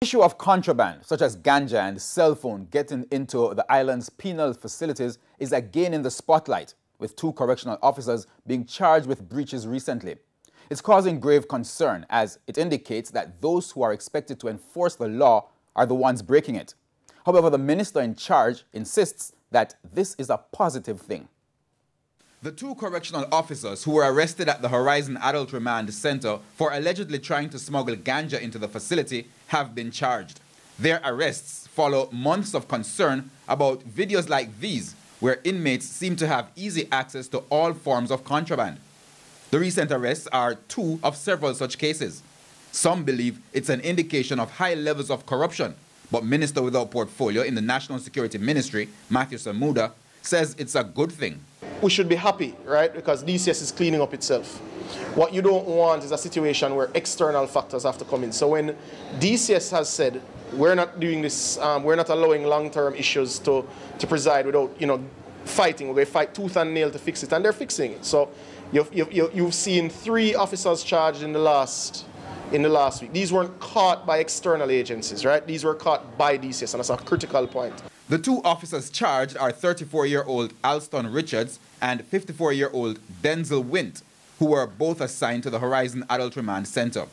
The issue of contraband, such as ganja and cell phone, getting into the island's penal facilities is again in the spotlight, with 2 correctional officers being charged with breaches recently. It's causing grave concern as it indicates that those who are expected to enforce the law are the ones breaking it. However, the minister in charge insists that this is a positive thing. The 2 correctional officers who were arrested at the Horizon Adult Remand Center for allegedly trying to smuggle ganja into the facility have been charged. Their arrests follow months of concern about videos like these, where inmates seem to have easy access to all forms of contraband. The recent arrests are 2 of several such cases. Some believe it's an indication of high levels of corruption, but Minister without portfolio in the National Security Ministry, Matthew Samuda, says it's a good thing. We should be happy, right? Because DCS is cleaning up itself. What you don't want is a situation where external factors have to come in. So when DCS has said, we're not doing this, we're not allowing long-term issues to preside without, fighting. We're going to fight tooth and nail to fix it, and they're fixing it. So you've seen 3 officers charged in the last week. These weren't caught by external agencies, right? These were caught by DCS, and that's a critical point. The 2 officers charged are 34-year-old Alston Richards and 54-year-old Denzel Wint, who were both assigned to the Horizon Adult Remand Center.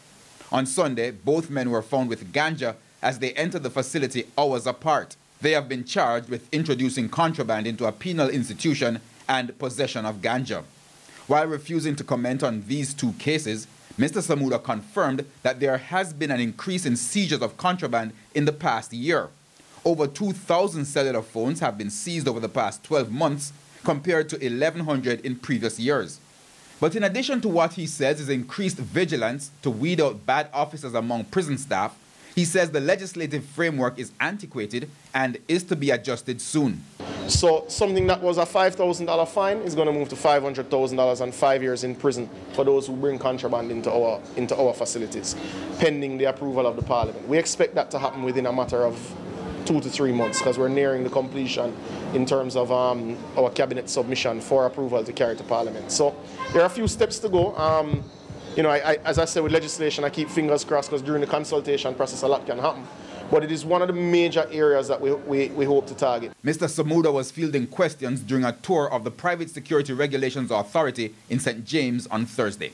On Sunday, both men were found with ganja as they entered the facility hours apart. They have been charged with introducing contraband into a penal institution and possession of ganja. While refusing to comment on these 2 cases, Mr. Samuda confirmed that there has been an increase in seizures of contraband in the past year. Over 2,000 cellular phones have been seized over the past 12 months, compared to 1,100 in previous years. But in addition to what he says is increased vigilance to weed out bad officers among prison staff, he says the legislative framework is antiquated and is to be adjusted soon. So something that was a $5,000 fine is going to move to $500,000 and 5 years in prison for those who bring contraband into our facilities, pending the approval of the Parliament. We expect that to happen within a matter of 2 to 3 months, because we're nearing the completion in terms of our cabinet submission for approval to carry to Parliament. So there are a few steps to go. As I said, with legislation, I keep fingers crossed, because during the consultation process a lot can happen. But it is one of the major areas that we hope to target. Mr. Samuda was fielding questions during a tour of the Private Security Regulations Authority in St. James on Thursday.